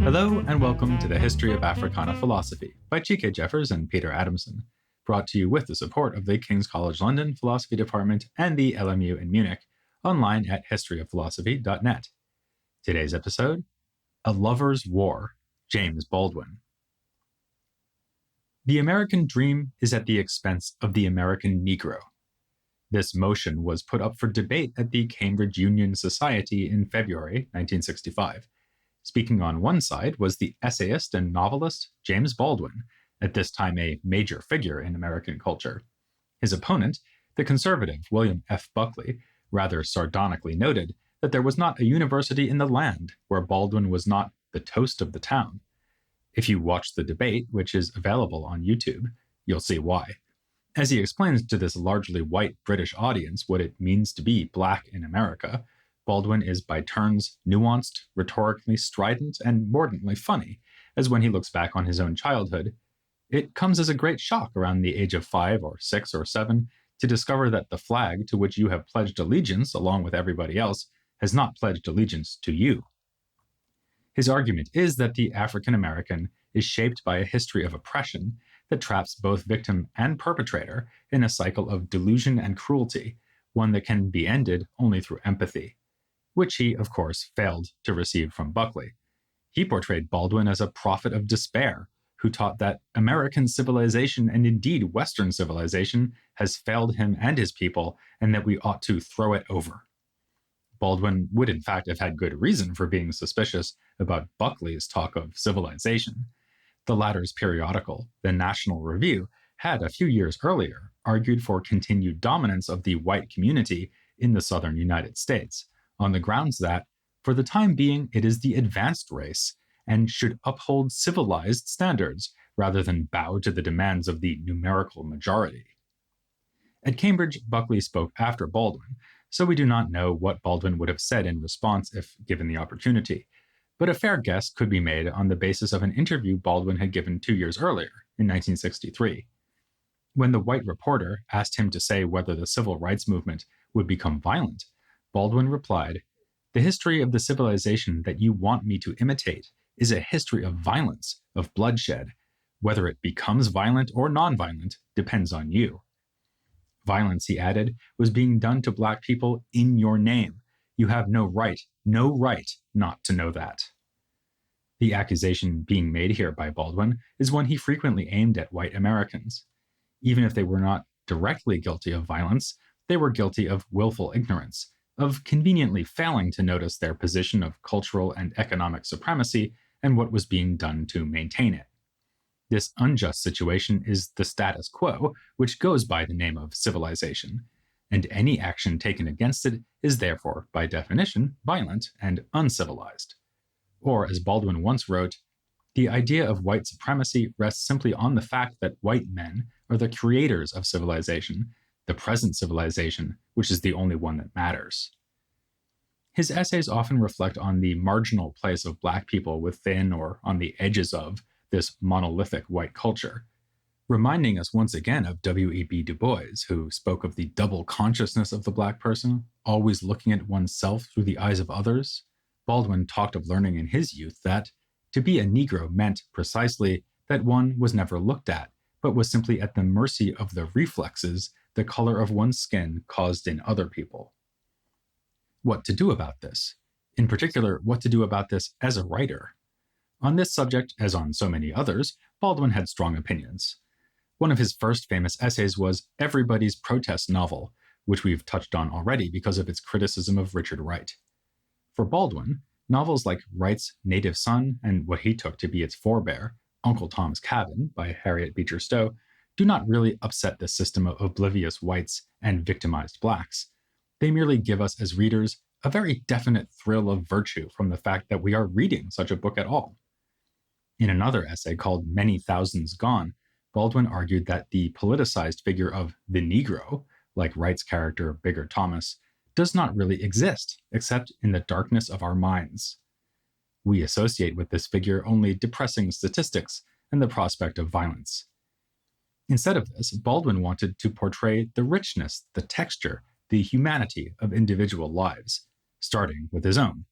Hello and welcome to the History of Africana Philosophy by G.K. Jeffers and Peter Adamson, brought to you with the support of the King's College London Philosophy Department and the LMU in Munich, online at historyofphilosophy.net. Today's episode, A Lover's War, James Baldwin. The American dream is at the expense of the American Negro. This motion was put up for debate at the Cambridge Union Society in February 1965. Speaking on one side was the essayist and novelist James Baldwin, at this time a major figure in American culture. His opponent, the conservative William F. Buckley, rather sardonically noted that there was not a university in the land where Baldwin was not the toast of the town. If you watch the debate, which is available on YouTube, you'll see why. As he explains to this largely white British audience what it means to be Black in America, Baldwin is by turns nuanced, rhetorically strident, and mordantly funny, as when he looks back on his own childhood, it comes as a great shock around the age of 5 or 6 or 7 to discover that the flag to which you have pledged allegiance along with everybody else has not pledged allegiance to you. His argument is that the African American is shaped by a history of oppression that traps both victim and perpetrator in a cycle of delusion and cruelty, one that can be ended only through empathy, which he, of course, failed to receive from Buckley. He portrayed Baldwin as a prophet of despair, who taught that American civilization, and indeed Western civilization, has failed him and his people, and that we ought to throw it over. Baldwin would in fact have had good reason for being suspicious about Buckley's talk of civilization. The latter's periodical, the National Review, had a few years earlier argued for continued dominance of the white community in the southern United States, on the grounds that, for the time being, it is the advanced race and should uphold civilized standards rather than bow to the demands of the numerical majority. At Cambridge, Buckley spoke after Baldwin, so we do not know what Baldwin would have said in response if given the opportunity, but a fair guess could be made on the basis of an interview Baldwin had given 2 years earlier, in 1963. When the white reporter asked him to say whether the civil rights movement would become violent, Baldwin replied, "The history of the civilization that you want me to imitate is a history of violence, of bloodshed. Whether it becomes violent or nonviolent depends on you." Violence, he added, was being done to Black people in your name. You have no right not to know that. The accusation being made here by Baldwin is one he frequently aimed at white Americans. Even if they were not directly guilty of violence, they were guilty of willful ignorance, of conveniently failing to notice their position of cultural and economic supremacy and what was being done to maintain it. This unjust situation is the status quo, which goes by the name of civilization, and any action taken against it is therefore, by definition, violent and uncivilized. Or, as Baldwin once wrote, "The idea of white supremacy rests simply on the fact that white men are the creators of civilization, the present civilization, which is the only one that matters." His essays often reflect on the marginal place of Black people within or on the edges of this monolithic white culture, reminding us once again of W.E.B. Du Bois, who spoke of the double consciousness of the Black person, always looking at oneself through the eyes of others. Baldwin talked of learning in his youth that to be a Negro meant precisely that one was never looked at, but was simply at the mercy of the reflexes the color of one's skin caused in other people. What to do about this? In particular, what to do about this as a writer? On this subject, as on so many others, Baldwin had strong opinions. One of his first famous essays was Everybody's Protest Novel, which we've touched on already because of its criticism of Richard Wright. For Baldwin, novels like Wright's Native Son and what he took to be its forebear, Uncle Tom's Cabin by Harriet Beecher Stowe, do not really upset the system of oblivious whites and victimized Blacks. They merely give us as readers a very definite thrill of virtue from the fact that we are reading such a book at all. In another essay called Many Thousands Gone, Baldwin argued that the politicized figure of the Negro, like Wright's character Bigger Thomas, does not really exist except in the darkness of our minds. We associate with this figure only depressing statistics and the prospect of violence. Instead of this, Baldwin wanted to portray the richness, the texture, the humanity of individual lives, starting with his own.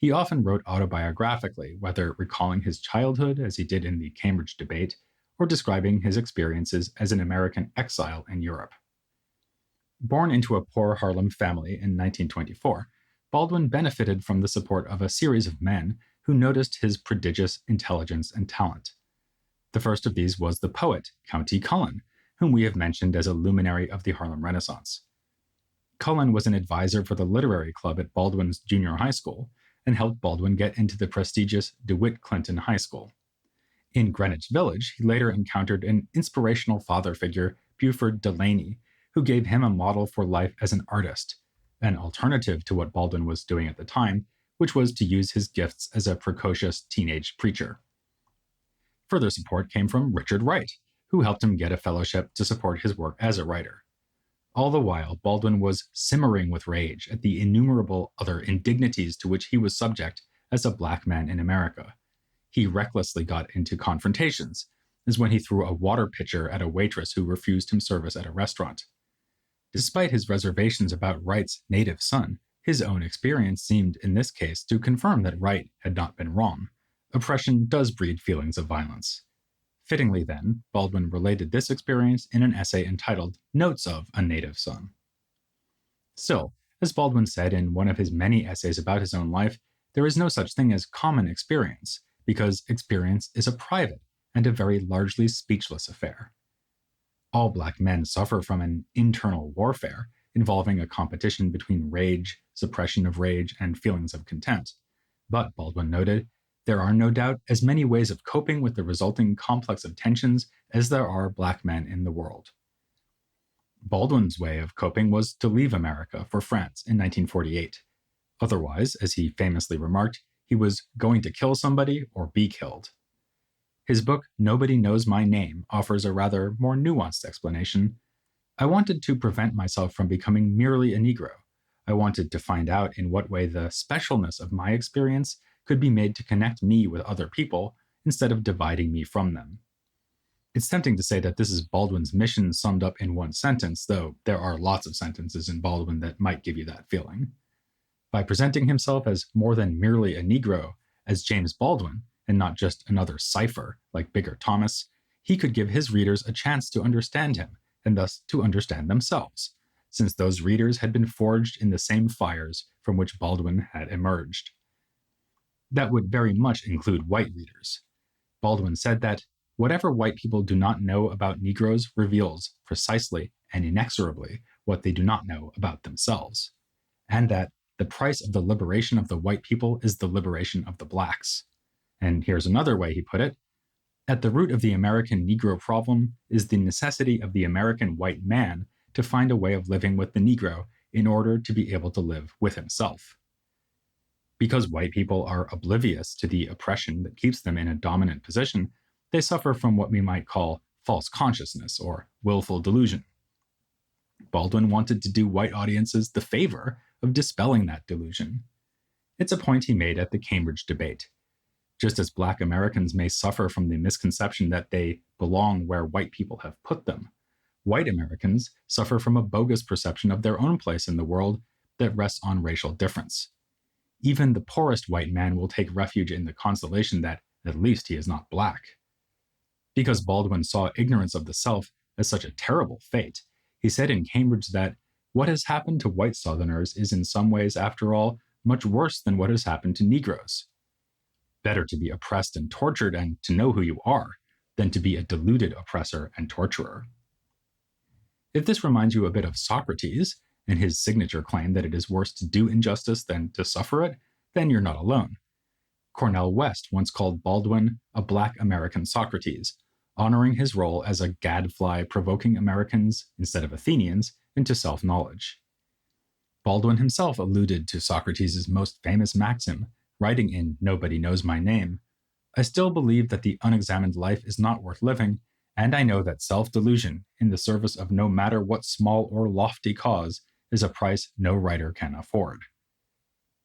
He often wrote autobiographically, whether recalling his childhood, as he did in the Cambridge debate, or describing his experiences as an American exile in Europe. Born into a poor Harlem family in 1924, Baldwin benefited from the support of a series of men who noticed his prodigious intelligence and talent. The first of these was the poet, Countee Cullen, whom we have mentioned as a luminary of the Harlem Renaissance. Cullen was an advisor for the literary club at Baldwin's junior high school and helped Baldwin get into the prestigious DeWitt Clinton High School. In Greenwich Village, he later encountered an inspirational father figure, Buford Delaney, who gave him a model for life as an artist, an alternative to what Baldwin was doing at the time, which was to use his gifts as a precocious teenage preacher. Further support came from Richard Wright, who helped him get a fellowship to support his work as a writer. All the while, Baldwin was simmering with rage at the innumerable other indignities to which he was subject as a black man in America. He recklessly got into confrontations, as when he threw a water pitcher at a waitress who refused him service at a restaurant. Despite his reservations about Wright's native son, his own experience seemed in this case to confirm that Wright had not been wrong. Oppression does breed feelings of violence. Fittingly then, Baldwin related this experience in an essay entitled Notes of a Native Son. Still, as Baldwin said in one of his many essays about his own life, there is no such thing as common experience, because experience is a private and a very largely speechless affair. All black men suffer from an internal warfare involving a competition between rage, suppression of rage, and feelings of contempt. But, Baldwin noted, there are no doubt as many ways of coping with the resulting complex of tensions as there are black men in the world. Baldwin's way of coping was to leave America for France in 1948. Otherwise, as he famously remarked, he was going to kill somebody or be killed. His book, Nobody Knows My Name, offers a rather more nuanced explanation. I wanted to prevent myself from becoming merely a Negro. I wanted to find out in what way the specialness of my experience could be made to connect me with other people instead of dividing me from them. It's tempting to say that this is Baldwin's mission summed up in one sentence, though there are lots of sentences in Baldwin that might give you that feeling. By presenting himself as more than merely a Negro, as James Baldwin, and not just another cipher like Bigger Thomas, he could give his readers a chance to understand him, and thus to understand themselves, since those readers had been forged in the same fires from which Baldwin had emerged. That would very much include white readers. Baldwin said that whatever white people do not know about Negroes reveals precisely and inexorably what they do not know about themselves, and that the price of the liberation of the white people is the liberation of the blacks. And here's another way he put it. At the root of the American Negro problem is the necessity of the American white man to find a way of living with the Negro in order to be able to live with himself. Because white people are oblivious to the oppression that keeps them in a dominant position, they suffer from what we might call false consciousness or willful delusion. Baldwin wanted to do white audiences the favor of dispelling that delusion. It's a point he made at the Cambridge debate. Just as black Americans may suffer from the misconception that they belong where white people have put them, white Americans suffer from a bogus perception of their own place in the world that rests on racial difference. Even the poorest white man will take refuge in the consolation that at least he is not black. Because Baldwin saw ignorance of the self as such a terrible fate, he said in Cambridge that what has happened to white Southerners is in some ways, after all, much worse than what has happened to Negroes. Better to be oppressed and tortured and to know who you are than to be a deluded oppressor and torturer. If this reminds you a bit of Socrates and his signature claim that it is worse to do injustice than to suffer it, then you're not alone. Cornel West once called Baldwin a black American Socrates, honoring his role as a gadfly provoking Americans, instead of Athenians, into self-knowledge. Baldwin himself alluded to Socrates' most famous maxim, writing in Nobody Knows My Name, I still believe that the unexamined life is not worth living, and I know that self-delusion, in the service of no matter what small or lofty cause, is a price no writer can afford.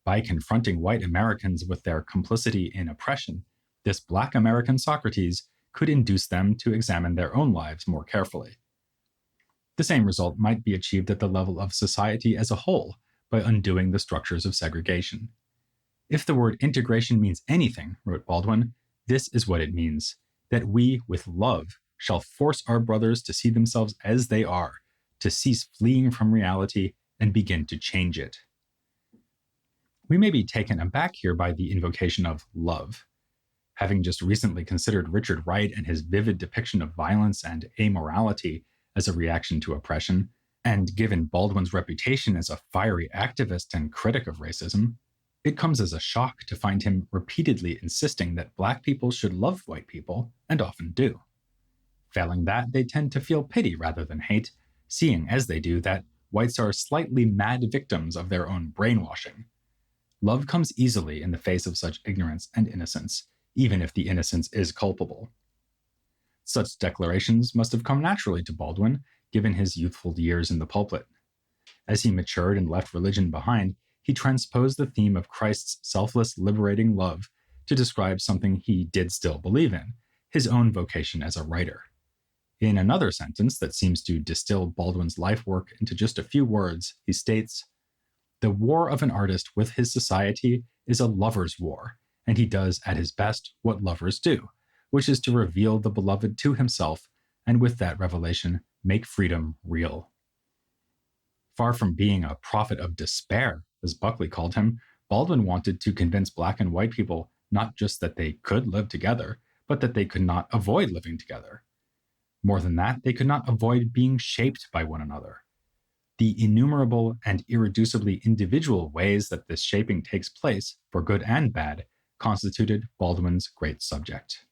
By confronting white Americans with their complicity in oppression, this black American Socrates could induce them to examine their own lives more carefully. The same result might be achieved at the level of society as a whole by undoing the structures of segregation. If the word integration means anything, wrote Baldwin, this is what it means, that we, with love, shall force our brothers to see themselves as they are, to cease fleeing from reality and begin to change it. We may be taken aback here by the invocation of love. Having just recently considered Richard Wright and his vivid depiction of violence and amorality as a reaction to oppression, and given Baldwin's reputation as a fiery activist and critic of racism, it comes as a shock to find him repeatedly insisting that Black people should love white people, and often do. Failing that, they tend to feel pity rather than hate, seeing as they do that whites are slightly mad victims of their own brainwashing. Love comes easily in the face of such ignorance and innocence, even if the innocence is culpable. Such declarations must have come naturally to Baldwin, given his youthful years in the pulpit. As he matured and left religion behind, he transposed the theme of Christ's selfless, liberating love to describe something he did still believe in, his own vocation as a writer. In another sentence that seems to distill Baldwin's life work into just a few words, he states, "The war of an artist with his society is a lover's war, and he does at his best what lovers do, which is to reveal the beloved to himself, and with that revelation, make freedom real." Far from being a prophet of despair, as Buckley called him, Baldwin wanted to convince Black and white people not just that they could live together, but that they could not avoid living together. More than that, they could not avoid being shaped by one another. The innumerable and irreducibly individual ways that this shaping takes place, for good and bad, constituted Baldwin's great subject.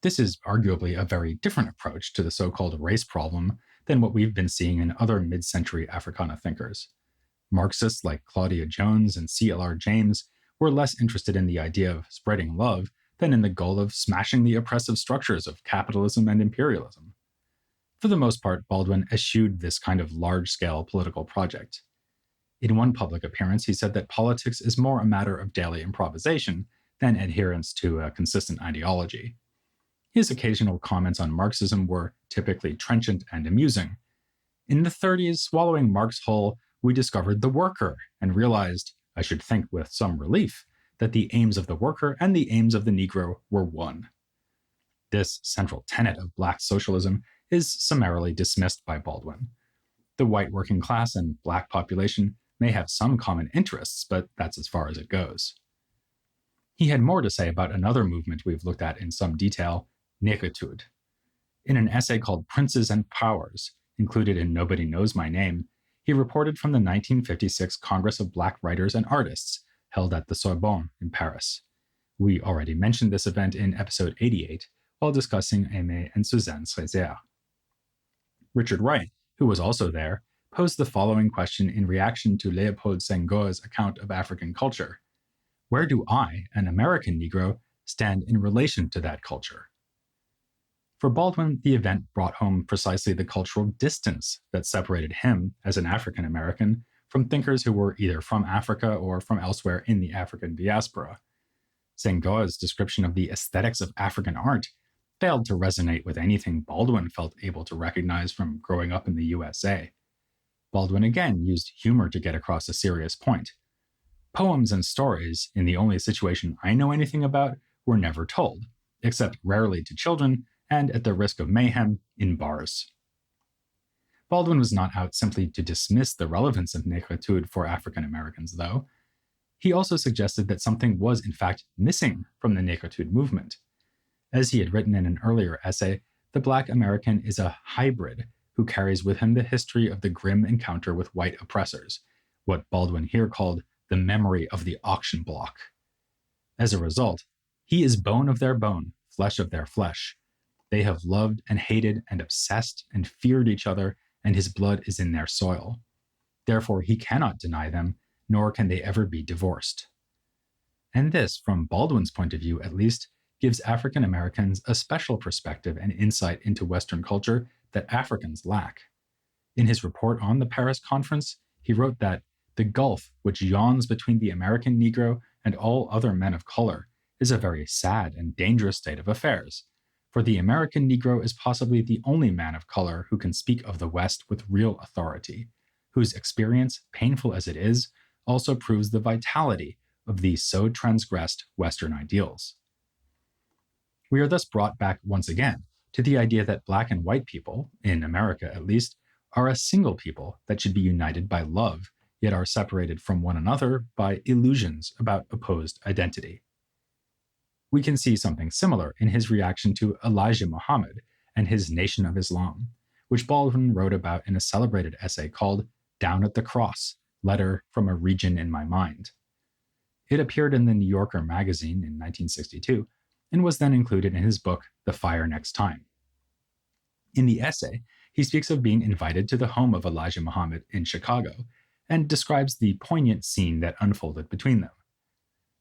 This is arguably a very different approach to the so-called race problem than what we've been seeing in other mid-century Africana thinkers. Marxists like Claudia Jones and C.L.R. James were less interested in the idea of spreading love than in the goal of smashing the oppressive structures of capitalism and imperialism. For the most part, Baldwin eschewed this kind of large-scale political project. In one public appearance, he said that politics is more a matter of daily improvisation than adherence to a consistent ideology. His occasional comments on Marxism were typically trenchant and amusing. In the 30s, swallowing Marx whole, we discovered the worker and realized, I should think with some relief, that the aims of the worker and the aims of the Negro were one. This central tenet of Black socialism is summarily dismissed by Baldwin. The white working class and Black population may have some common interests, but that's as far as it goes. He had more to say about another movement we've looked at in some detail, negritude. In an essay called Princes and Powers, included in Nobody Knows My Name, he reported from the 1956 Congress of Black Writers and Artists, held at the Sorbonne in Paris. We already mentioned this event in episode 88, while discussing Aimé and Suzanne Schreiser. Richard Wright, who was also there, posed the following question in reaction to Leopold Senghor's account of African culture. Where do I, an American Negro, stand in relation to that culture? For Baldwin, the event brought home precisely the cultural distance that separated him, as an African American, from thinkers who were either from Africa or from elsewhere in the African diaspora. Senghor's description of the aesthetics of African art failed to resonate with anything Baldwin felt able to recognize from growing up in the USA. Baldwin again used humor to get across a serious point. Poems and stories, in the only situation I know anything about, were never told, except rarely to children and, at the risk of mayhem, in bars. Baldwin was not out simply to dismiss the relevance of negritude for African Americans, though. He also suggested that something was, in fact, missing from the negritude movement. As he had written in an earlier essay, the Black American is a hybrid who carries with him the history of the grim encounter with white oppressors, what Baldwin here called the memory of the auction block. As a result, he is bone of their bone, flesh of their flesh. They have loved and hated and obsessed and feared each other, and his blood is in their soil. Therefore, he cannot deny them, nor can they ever be divorced. And this, from Baldwin's point of view at least, gives African Americans a special perspective and insight into Western culture that Africans lack. In his report on the Paris Conference, he wrote that the gulf which yawns between the American Negro and all other men of color is a very sad and dangerous state of affairs, for the American Negro is possibly the only man of color who can speak of the West with real authority, whose experience, painful as it is, also proves the vitality of these so transgressed Western ideals. We are thus brought back once again to the idea that Black and white people, in America at least, are a single people that should be united by love, yet are separated from one another by illusions about opposed identity. We can see something similar in his reaction to Elijah Muhammad and his Nation of Islam, which Baldwin wrote about in a celebrated essay called Down at the Cross, Letter from a Region in My Mind. It appeared in the New Yorker magazine in 1962 and was then included in his book, The Fire Next Time. In the essay, he speaks of being invited to the home of Elijah Muhammad in Chicago and describes the poignant scene that unfolded between them.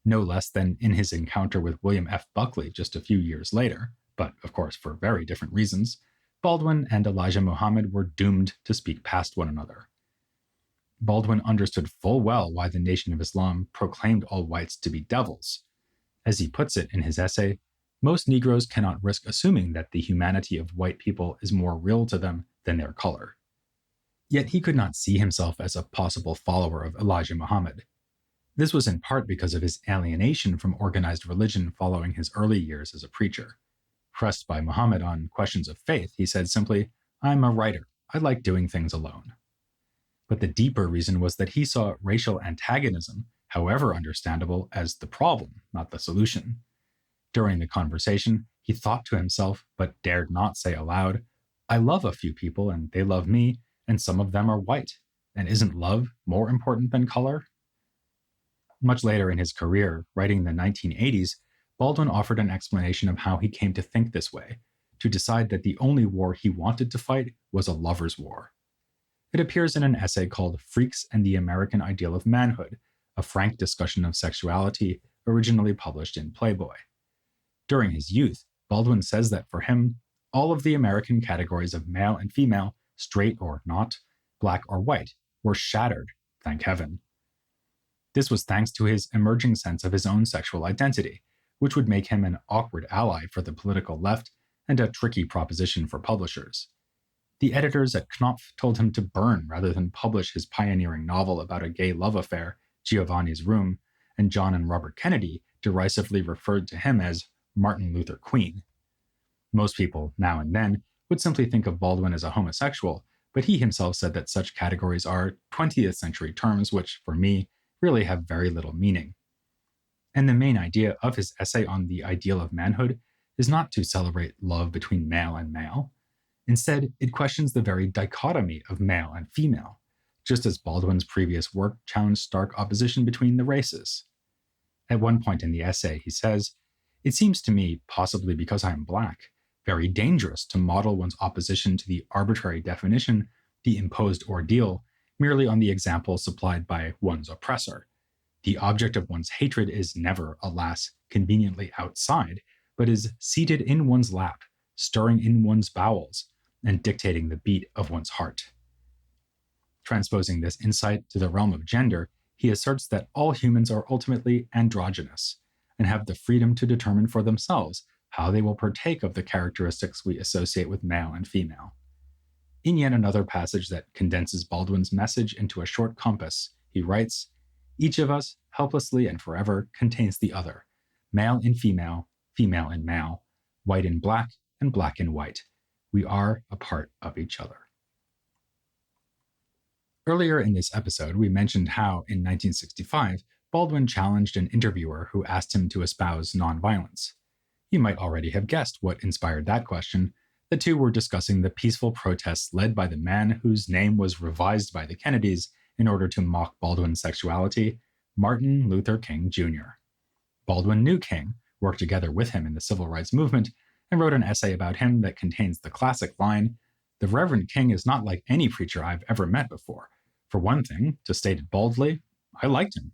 No less than in his encounter with William F. Buckley just a few years later, but of course for very different reasons, Baldwin and Elijah Muhammad were doomed to speak past one another. Baldwin understood full well why the Nation of Islam proclaimed all whites to be devils. As he puts it in his essay, most Negroes cannot risk assuming that the humanity of white people is more real to them than their color. Yet he could not see himself as a possible follower of Elijah Muhammad. This was in part because of his alienation from organized religion following his early years as a preacher. Pressed by Muhammad on questions of faith, he said simply, "I'm a writer. I like doing things alone." But the deeper reason was that he saw racial antagonism, however understandable, as the problem, not the solution. During the conversation, he thought to himself, but dared not say aloud, "I love a few people and they love me, and some of them are white. And isn't love more important than color?" Much later in his career, writing in the 1980s, Baldwin offered an explanation of how he came to think this way, to decide that the only war he wanted to fight was a lover's war. It appears in an essay called Freaks and the American Ideal of Manhood, a frank discussion of sexuality originally published in Playboy. During his youth, Baldwin says that for him, all of the American categories of male and female, straight or not, black or white, were shattered, thank heaven. This was thanks to his emerging sense of his own sexual identity, which would make him an awkward ally for the political left and a tricky proposition for publishers. The editors at Knopf told him to burn rather than publish his pioneering novel about a gay love affair, Giovanni's Room, and John and Robert Kennedy derisively referred to him as Martin Luther Queen. Most people, now and then, would simply think of Baldwin as a homosexual, but he himself said that such categories are 20th century terms which, for me, really have very little meaning. And the main idea of his essay on the ideal of manhood is not to celebrate love between male and male. Instead, it questions the very dichotomy of male and female, just as Baldwin's previous work challenged stark opposition between the races. At one point in the essay, he says, "It seems to me, possibly because I am black, very dangerous to model one's opposition to the arbitrary definition, the imposed ordeal, merely on the example supplied by one's oppressor. The object of one's hatred is never, alas, conveniently outside, but is seated in one's lap, stirring in one's bowels, and dictating the beat of one's heart." Transposing this insight to the realm of gender, he asserts that all humans are ultimately androgynous and have the freedom to determine for themselves how they will partake of the characteristics we associate with male and female. In yet another passage that condenses Baldwin's message into a short compass, he writes, "Each of us, helplessly and forever, contains the other, male in female, female in male, white in black, and black in white. We are a part of each other." Earlier in this episode, we mentioned how, in 1965, Baldwin challenged an interviewer who asked him to espouse nonviolence. You might already have guessed what inspired that question. The two were discussing the peaceful protests led by the man whose name was revised by the Kennedys in order to mock Baldwin's sexuality, Martin Luther King Jr. Baldwin knew King, worked together with him in the civil rights movement, and wrote an essay about him that contains the classic line, "The Reverend King is not like any preacher I've ever met before. For one thing, to state it boldly, I liked him."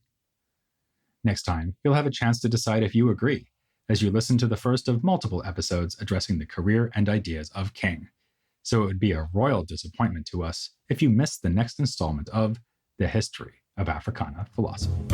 Next time, you'll have a chance to decide if you agree, as you listen to the first of multiple episodes addressing the career and ideas of King. So it would be a royal disappointment to us if you missed the next installment of The History of Africana Philosophy.